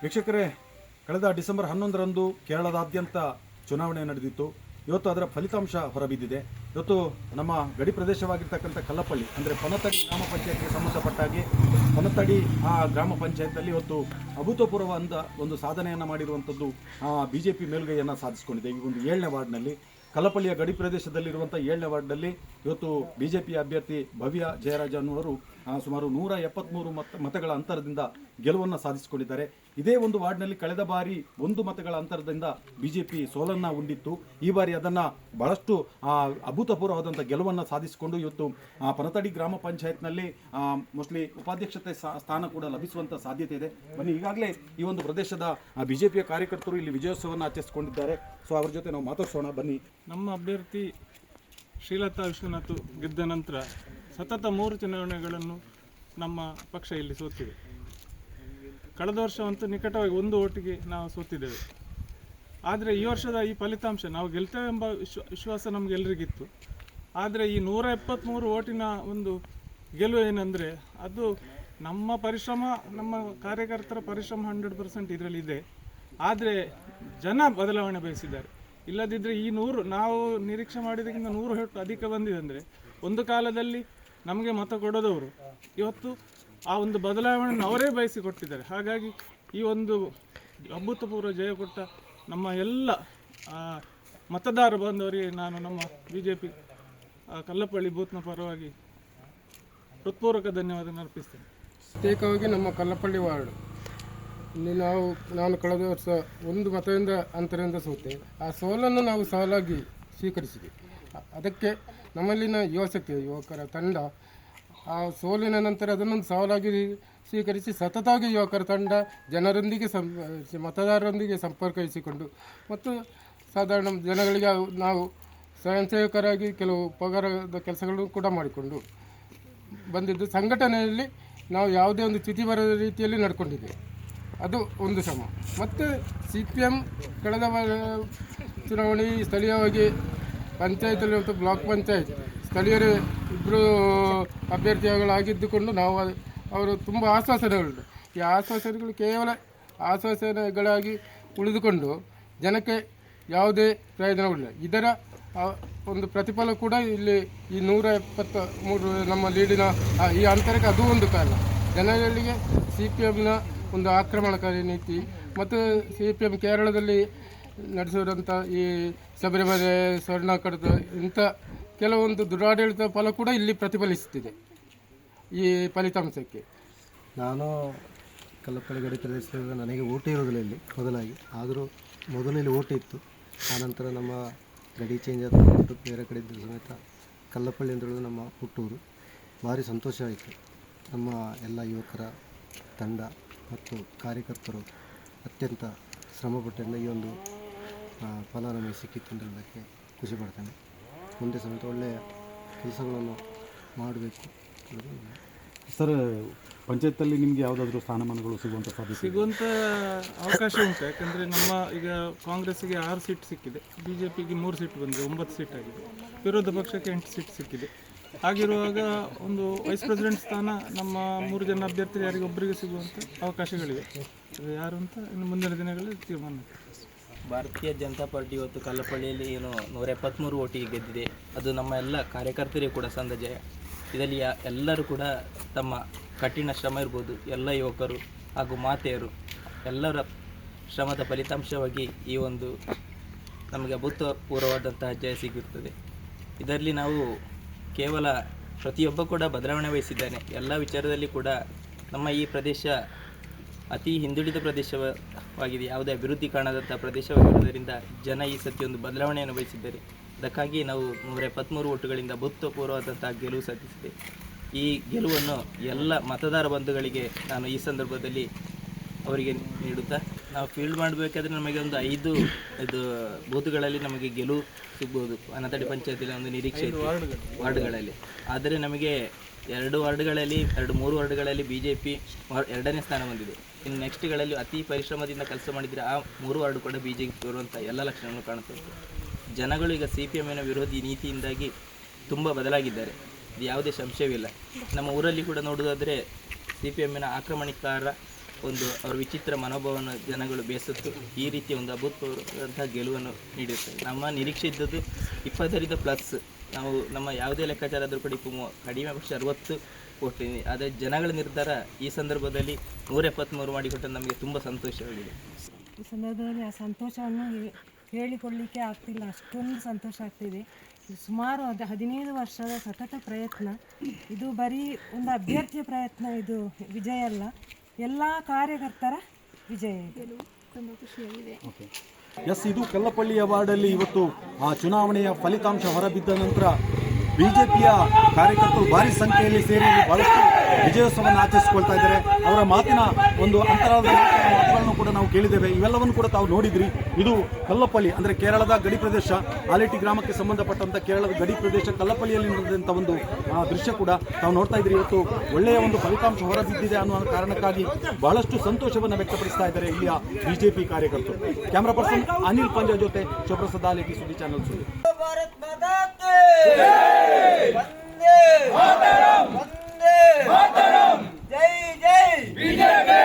ವೀಕ್ಷಕರೇ, ಕಳೆದ ಡಿಸೆಂಬರ್ 11ರಂದು ಕೇರಳದಾದ್ಯಂತ ಚುನಾವಣೆ ನಡೆದಿತ್ತು. ಇವತ್ತು ಅದರ ಫಲಿತಾಂಶ ಹೊರಬಿದ್ದಿದೆ. ಇವತ್ತು ನಮ್ಮ ಗಡಿ ಪ್ರದೇಶವಾಗಿರ್ತಕ್ಕಂಥ ಕಲ್ಲಪಳ್ಳಿ ಅಂದರೆ ಪನತಡಿ ಗ್ರಾಮ ಪಂಚಾಯತ್ಗೆ ಸಂಬಂಧಪಟ್ಟಾಗಿ ಪನತಡಿ ಆ ಗ್ರಾಮ ಪಂಚಾಯತ್ನಲ್ಲಿ ಇವತ್ತು ಅಭೂತಪೂರ್ವವಾದ ಒಂದು ಸಾಧನೆಯನ್ನು ಮಾಡಿರುವಂಥದ್ದು BJP ಮೇಲುಗೈಯನ್ನು ಸಾಧಿಸಿಕೊಂಡಿದೆ. ಈ ಒಂದು 7ನೇ ವಾರ್ಡ್ನಲ್ಲಿ, ಕಲ್ಲಪಳ್ಳಿಯ ಗಡಿ ಪ್ರದೇಶದಲ್ಲಿರುವಂಥ 7ನೇ ವಾರ್ಡ್ನಲ್ಲಿ ಇವತ್ತು BJP ಅಭ್ಯರ್ಥಿ ಭವ್ಯ ಜಯರಾಜ ಅನ್ನುವರು ಸುಮಾರು 173 ಮತಗಳ ಅಂತರದಿಂದ ಗೆಲುವನ್ನು ಸಾಧಿಸಿಕೊಂಡಿದ್ದಾರೆ. ಇದೇ ಒಂದು ವಾರ್ಡ್ನಲ್ಲಿ ಕಳೆದ ಬಾರಿ 1 ಮತಗಳ ಅಂತರದಿಂದ BJP ಸೋಲನ್ನು ಉಂಡಿತ್ತು. ಈ ಬಾರಿ ಅದನ್ನು ಬಹಳಷ್ಟು ಅಭೂತಪೂರ್ವವಾದಂಥ ಗೆಲುವನ್ನು ಸಾಧಿಸಿಕೊಂಡು ಇವತ್ತು ಪನತಡಿ ಗ್ರಾಮ ಪಂಚಾಯತ್ನಲ್ಲಿ ಮೋಸ್ಟ್ಲಿ ಉಪಾಧ್ಯಕ್ಷತೆ ಸ್ಥಾನ ಕೂಡ ಲಭಿಸುವಂಥ ಸಾಧ್ಯತೆ ಇದೆ. ಬನ್ನಿ, ಈಗಾಗಲೇ ಈ ಒಂದು ಪ್ರದೇಶದ BJPಯ ಕಾರ್ಯಕರ್ತರು ಇಲ್ಲಿ ವಿಜಯೋತ್ಸವವನ್ನು ಆಚರಿಸಿಕೊಂಡಿದ್ದಾರೆ. ಸೊ ಅವ್ರ ಜೊತೆ ನಾವು ಮಾತಾಡ್ಸೋಣ ಬನ್ನಿ. ನಮ್ಮ ಅಭ್ಯರ್ಥಿ ಶ್ರೀಲತಾ ವಿಶ್ವನಾಥ್ ಗೆದ್ದ ನಂತರ ಸತತ 3 ಚುನಾವಣೆಗಳನ್ನು ನಮ್ಮ ಪಕ್ಷ ಇಲ್ಲಿ ಸೋತಿದೆ. ಕಳೆದ ವರ್ಷವಂತೂ ನಿಕಟವಾಗಿ 1 ಓಟಿಗೆ ನಾವು ಸೋತಿದ್ದೇವೆ. ಆದರೆ ಈ ವರ್ಷದ ಈ ಫಲಿತಾಂಶ ನಾವು ಗೆಲ್ತೇವೆ ಎಂಬ ವಿಶ್ವಾಸ ನಮಗೆಲ್ಲರಿಗಿತ್ತು. ಆದರೆ ಈ 173 ಓಟಿನ ಒಂದು ಗೆಲುವು ಏನಂದರೆ ಅದು ನಮ್ಮ ಪರಿಶ್ರಮ, ನಮ್ಮ ಕಾರ್ಯಕರ್ತರ ಪರಿಶ್ರಮ 100% ಇದರಲ್ಲಿ ಇದೆ. ಆದರೆ ಜನ ಬದಲಾವಣೆ ಬಯಸಿದ್ದಾರೆ. ಇಲ್ಲದಿದ್ದರೆ ಈ 100 ನಾವು ನಿರೀಕ್ಷೆ ಮಾಡಿದ್ದಕ್ಕಿಂತ 100 ಹೆಚ್ಚು ಅಧಿಕ ಬಂದಿದೆ. ಅಂದರೆ ಒಂದು ಕಾಲದಲ್ಲಿ ನಮಗೆ ಮತ ಕೊಡೋದವರು ಇವತ್ತು ಆ ಒಂದು ಬದಲಾವಣೆಯನ್ನು ಅವರೇ ಬಯಸಿಕೊಟ್ಟಿದ್ದಾರೆ. ಹಾಗಾಗಿ ಈ ಒಂದು ಅಭೂತಪೂರ್ವ ಜಯ ಕೊಟ್ಟ ನಮ್ಮ ಎಲ್ಲ ಮತದಾರ ಬಂದವರಿಗೆ ನಾನು ನಮ್ಮ BJP ಕಲ್ಲಪಳ್ಳಿ ಬೂತ್ನ ಪರವಾಗಿ ಹೃತ್ಪೂರ್ವಕ ಧನ್ಯವಾದ ಅರ್ಪಿಸ್ತೇನೆ. ಪ್ರತ್ಯೇಕವಾಗಿ ನಮ್ಮ ಕಲ್ಲಪಳ್ಳಿ ವಾರ್ಡ್ ಇಲ್ಲಿ ನಾನು ಕಳೆದ ವರ್ಷ 1 ಮತದಿಂದ ಅಂತರದಿಂದ ಸೋತೆ. ಆ ಸೋಲನ್ನು ನಾವು ಸವಾಲಾಗಿ ಸ್ವೀಕರಿಸಿದೆ. ಅದಕ್ಕೆ ನಮ್ಮಲ್ಲಿನ ಯುವಕರ ತಂಡ ಆ ಸೋಲಿನ ನಂತರ ಅದನ್ನೊಂದು ಸವಾಲಾಗಿ ಸ್ವೀಕರಿಸಿ ಸತತವಾಗಿ ಯುವಕರ ತಂಡ ಜನರೊಂದಿಗೆ ಮತದಾರರೊಂದಿಗೆ ಸಂಪರ್ಕಿಸಿಕೊಂಡು ಮತ್ತು ಸಾಧಾರಣ ಜನಗಳಿಗೆ ನಾವು ಸ್ವಯಂ ಸೇವಕರಾಗಿ ಕೆಲವು ಪಗಾರದ ಕೆಲಸಗಳನ್ನು ಕೂಡ ಮಾಡಿಕೊಂಡು ಬಂದಿದ್ದು. ಸಂಘಟನೆಯಲ್ಲಿ ನಾವು ಯಾವುದೇ ಒಂದು ಚ್ಯುತಿ ಬರದ ರೀತಿಯಲ್ಲಿ ನಡ್ಕೊಂಡಿದ್ದೇವೆ. ಅದು ಒಂದು ಶ್ರಮ. ಮತ್ತು CPM ಕಳೆದ ಚುನಾವಣೆ ಸ್ಥಳೀಯವಾಗಿ ಪಂಚಾಯತಲ್ಲಿ ಮತ್ತು ಬ್ಲಾಕ್ ಪಂಚಾಯತ್ ಸ್ಥಳೀಯರು ಇಬ್ಬರು ಅಭ್ಯರ್ಥಿಗಳಾಗಿದ್ದುಕೊಂಡು ನಾವು ಅವರು ತುಂಬ ಆಶ್ವಾಸನೆಗಳು, ಈ ಆಶ್ವಾಸನೆಗಳು ಕೇವಲ ಆಶ್ವಾಸನೆಗಳಾಗಿ ಉಳಿದುಕೊಂಡು ಜನಕ್ಕೆ ಯಾವುದೇ ಪ್ರಯೋಜನವಿಲ್ಲ. ಇದರ ಒಂದು ಪ್ರತಿಫಲ ಕೂಡ ಇಲ್ಲಿ ಈ 173 ನಮ್ಮ ಲೀಡಿನ ಈ ಅಂತರಕ್ಕೆ ಅದು ಒಂದು ಕಾರಣ. ಜನಗಳಿಗೆ CPMನ ಒಂದು ಆಕ್ರಮಣಕಾರಿ ನೀತಿ ಮತ್ತು CPM ಕೇರಳದಲ್ಲಿ ನಡೆಸಿರುವಂಥ ಈ ಶಬರಿಮಲೆ, ಸ್ವರ್ಣ ಕಡತ ಇಂಥ ಕೆಲವೊಂದು ದುರಾಡಳಿತ ಫಲ ಕೂಡ ಇಲ್ಲಿ ಪ್ರತಿಫಲಿಸುತ್ತಿದೆ ಈ ಫಲಿತಾಂಶಕ್ಕೆ. ನಾನು ಕಲ್ಲಪಳ್ಳಿ ಗಡಿ ಪ್ರದೇಶದಲ್ಲಿ ನನಗೆ ಓಟೇ ಇರೋದಿಲ್ಲ ಇಲ್ಲಿ ಮೊದಲಾಗಿ. ಆದರೂ ಮೊದಲಲ್ಲಿ ಓಟ ಇತ್ತು. ಆನಂತರ ನಮ್ಮ ಗಡಿ ಚೇಂಜ್ ಆದ ಬೇರೆ ಕಡೆ ಇದ್ದ ಸಮೇತ ಕಲ್ಲಪಳ್ಳಿ ಅಂತ ಹೇಳೋದು ನಮ್ಮ ಹುಟ್ಟೂರು. ಭಾರಿ ಸಂತೋಷ ಆಯಿತು. ನಮ್ಮ ಎಲ್ಲ ಯುವಕರ ತಂಡ ಮತ್ತು ಕಾರ್ಯಕರ್ತರು ಅತ್ಯಂತ ಶ್ರಮಪಟ್ಟಿಂದ ಈ ಒಂದು ಫಲ ನಮಗೆ ಸಿಕ್ಕಿತ್ತು ಅಂತ ಹೇಳೋದಕ್ಕೆ ಖುಷಿ ಪಡ್ತೇನೆ. ಮುಂದೆ ಸಮೇತ ಒಳ್ಳೆಯ ಕೆಲಸಗಳನ್ನು ಮಾಡಬೇಕು. ಸರ್, ಪಂಚಾಯತಲ್ಲಿ ನಿಮಗೆ ಯಾವುದಾದ್ರೂ ಸ್ಥಾನಮಾನಗಳು ಸಿಗುವಂಥ ಅವಕಾಶ ಉಂಟು. ಯಾಕಂದರೆ ನಮ್ಮ ಈಗ ಕಾಂಗ್ರೆಸ್ಸಿಗೆ 6 ಸೀಟ್ ಸಿಕ್ಕಿದೆ, BJPಗೆ 3 ಸೀಟ್ ಬಂದಿದೆ, 9 ಸೀಟ್ ಆಗಿದೆ. ವಿರೋಧ ಪಕ್ಷಕ್ಕೆ 8 ಸೀಟ್ ಸಿಕ್ಕಿದೆ. ಹಾಗಿರುವಾಗ ಒಂದು ವೈಸ್ ಪ್ರೆಸಿಡೆಂಟ್ ಸ್ಥಾನ ನಮ್ಮ 3 ಜನ ಅಭ್ಯರ್ಥಿ ಯಾರಿಗೊಬ್ಬರಿಗೆ ಸಿಗುವಂಥ ಅವಕಾಶಗಳಿವೆ. ಯಾರು ಅಂತ ಇನ್ನು ಮುಂದಿನ ದಿನಗಳಲ್ಲಿ ತೀರ್ಮಾನ. ಭಾರತೀಯ ಜನತಾ ಪಾರ್ಟಿ ಇವತ್ತು ಕಲ್ಲಪಳ್ಳಿಯಲ್ಲಿ 173 ಓಟಿಗೆ ಗೆದ್ದಿದೆ. ಅದು ನಮ್ಮ ಎಲ್ಲ ಕಾರ್ಯಕರ್ತರಿಗೆ ಕೂಡ ಸಂದ ಜಯ. ಇದರಲ್ಲಿ ಎಲ್ಲರೂ ಕೂಡ ತಮ್ಮ ಕಠಿಣ ಶ್ರಮ ಇರ್ಬೋದು, ಎಲ್ಲ ಯುವಕರು ಹಾಗೂ ಮಾತೆಯರು ಎಲ್ಲರ ಶ್ರಮದ ಫಲಿತಾಂಶವಾಗಿ ಈ ಒಂದು ನಮಗೆ ಅಭೂತಪೂರ್ವವಾದಂತಹ ಜಯ ಸಿಗುತ್ತದೆ. ಇದರಲ್ಲಿ ನಾವು ಕೇವಲ ಪ್ರತಿಯೊಬ್ಬ ಕೂಡ ಬದಲಾವಣೆ ಬಯಸಿದ್ದಾನೆ. ಎಲ್ಲ ವಿಚಾರದಲ್ಲಿ ಕೂಡ ನಮ್ಮ ಈ ಪ್ರದೇಶ ಅತಿ ಹಿಂದುಳಿದ ಪ್ರದೇಶವಾಗಿದೆ, ಯಾವುದೇ ಅಭಿವೃದ್ಧಿ ಕಾಣದಂಥ ಪ್ರದೇಶವಾಗಿರುವುದರಿಂದ ಜನ ಈ ಸತಿ ಒಂದು ಬದಲಾವಣೆಯನ್ನು ಬಯಸಿದ್ದಾರೆ. ಅದಕ್ಕಾಗಿ ನಾವು 173 ಓಟುಗಳಿಂದ ಅಭೂತಪೂರ್ವವಾದಂತಹ ಗೆಲುವು ಸಾಧಿಸಿದೆ. ಈ ಗೆಲುವನ್ನು ಎಲ್ಲ ಮತದಾರ ಬಂಧುಗಳಿಗೆ ನಾನು ಈ ಸಂದರ್ಭದಲ್ಲಿ ಅವರಿಗೆ ನೀಡುತ್ತಾ, ನಾವು ಫೀಲ್ಡ್ ಮಾಡಬೇಕಾದ್ರೆ ನಮಗೆ ಒಂದು 5 ಬೂತ್ಗಳಲ್ಲಿ ನಮಗೆ ಗೆಲುವು ಸಿಗ್ಬೋದು. ಪನತಡಿ ಪಂಚಾಯತಿಯಲ್ಲಿ ಒಂದು ನಿರೀಕ್ಷೆ ವಾರ್ಡ್ಗಳಲ್ಲಿ. ಆದರೆ ನಮಗೆ 2 ವಾರ್ಡ್ಗಳಲ್ಲಿ 2-3 ವಾರ್ಡ್ಗಳಲ್ಲಿ BJP 2ನೇ ಸ್ಥಾನ ಬಂದಿದೆ. ಇನ್ನು ನೆಕ್ಸ್ಟ್ಗಳಲ್ಲಿ ಅತಿ ಪರಿಶ್ರಮದಿಂದ ಕೆಲಸ ಮಾಡಿದರೆ ಆ 3 ವಾರ್ಡ್ ಕೂಡ BJP ಬರುವಂಥ ಎಲ್ಲ ಲಕ್ಷಣವನ್ನು ಕಾಣುತ್ತದೆ. ಜನಗಳು ಈಗ CPMನ ವಿರೋಧಿ ನೀತಿಯಿಂದಾಗಿ ತುಂಬ ಬದಲಾಗಿದ್ದಾರೆ, ಇದು ಯಾವುದೇ ಸಂಶಯವಿಲ್ಲ. ನಮ್ಮ ಊರಲ್ಲಿ ಕೂಡ ನೋಡೋದಾದರೆ CPMನ ಆಕ್ರಮಣಕಾರ ಒಂದು ಅವರ ವಿಚಿತ್ರ ಮನೋಭಾವವನ್ನು ಜನಗಳು ಬೇಸತ್ತು ಈ ರೀತಿಯ ಒಂದು ಅಭೂತಪೂರ್ವವಾದಂತಹ ಗೆಲುವನ್ನು ನೀಡುತ್ತದೆ. ನಮ್ಮ ನಿರೀಕ್ಷೆ ಇದ್ದದ್ದು 20ರಿಂದ ಪ್ಲಸ್. ನಾವು ನಮ್ಮ ಯಾವುದೇ ಲೆಕ್ಕಾಚಾರ ಆದರೂ ಕೂಡ ಕಡಿಮೆ ಪಕ್ಷ 60 ಕೊಡ್ತೀನಿ. ಆದರೆ ಜನಗಳ ನಿರ್ಧಾರ ಈ ಸಂದರ್ಭದಲ್ಲಿ 173 ಮಾಡಿಕೊಟ್ಟು ನಮಗೆ ತುಂಬ ಸಂತೋಷವಾಗಿದೆ. ಈ ಸಂದರ್ಭದಲ್ಲಿ ಆ ಸಂತೋಷವನ್ನು ಹೇಳಿಕೊಳ್ಳಲಿಕ್ಕೆ ಆಗ್ತಿಲ್ಲ, ಅಷ್ಟೊಂದು ಸಂತೋಷ ಆಗ್ತಿದೆ. ಸುಮಾರು 15 ವರ್ಷದ ಸತತ ಪ್ರಯತ್ನ, ಇದು ಬರೀ ಒಂದು ಅಭ್ಯರ್ಥಿಯ ಪ್ರಯತ್ನ, ಇದು ವಿಜಯ ಅಲ್ಲ, ಎಲ್ಲ ಕಾರ್ಯಕರ್ತರ ವಿಜಯ ಇದು. ತುಂಬ ಖುಷಿಯಾಗಿದೆ. ಎಸ್, ಇದು ಕಲ್ಲಪಳ್ಳಿಯ ವಾರ್ಡಲ್ಲಿ ಇವತ್ತು ಆ ಚುನಾವಣೆಯ ಫಲಿತಾಂಶ ಹೊರಬಿದ್ದ ನಂತರ ಬಿಜೆಪಿಯ ಕಾರ್ಯಕರ್ತರು ಭಾರಿ ಸಂಖ್ಯೆಯಲ್ಲಿ ಸೇರಿ ಬಹಳಷ್ಟು ವಿಜಯೋತ್ಸವವನ್ನು ಆಚರಿಸಿಕೊಳ್ತಾ ಇದ್ದಾರೆ. ಅವರ ಮಾತಿನ ಒಂದು ಅಂತರಾಳದ ಮಾತುಗಳನ್ನು ಕೂಡ ನಾವು ಕೇಳಿದ್ದೇವೆ. ಇವೆಲ್ಲವನ್ನು ಕೂಡ ತಾವು ನೋಡಿದ್ರಿ. ಇದು ಕಲ್ಲಪಳ್ಳಿ ಅಂದರೆ ಕೇರಳದ ಗಡಿ ಪ್ರದೇಶ, ಆಲೇಟಿ ಗ್ರಾಮಕ್ಕೆ ಸಂಬಂಧಪಟ್ಟಂಥ ಕೇರಳದ ಗಡಿ ಪ್ರದೇಶ ಕಲ್ಲಪಳ್ಳಿಯಲ್ಲಿ ನಡೆದಂಥ ಒಂದು ದೃಶ್ಯ ಕೂಡ ತಾವು ನೋಡ್ತಾ ಇದ್ರಿ. ಇವತ್ತು ಒಳ್ಳೆಯ ಒಂದು ಫಲಿತಾಂಶ ಹೊರಬಿದ್ದಿದೆ ಅನ್ನುವ ಕಾರಣಕ್ಕಾಗಿ ಬಹಳಷ್ಟು ಸಂತೋಷವನ್ನು ವ್ಯಕ್ತಪಡಿಸ್ತಾ ಇದ್ದಾರೆ ಇಲ್ಲಿಯ ಬಿಜೆಪಿ ಕಾರ್ಯಕರ್ತರು. ಕ್ಯಾಮರಾ ಪರ್ಸನ್ ಅನಿಲ್ ಪಂಜಾ ಜೊತೆ ಶಿವಪ್ರಸಾದ್ ಆಲೇಟಿ, ಸುದ್ದಿ ಚಾನಲ್ ಸುದ್ದಿ. जय जय बीजेपी।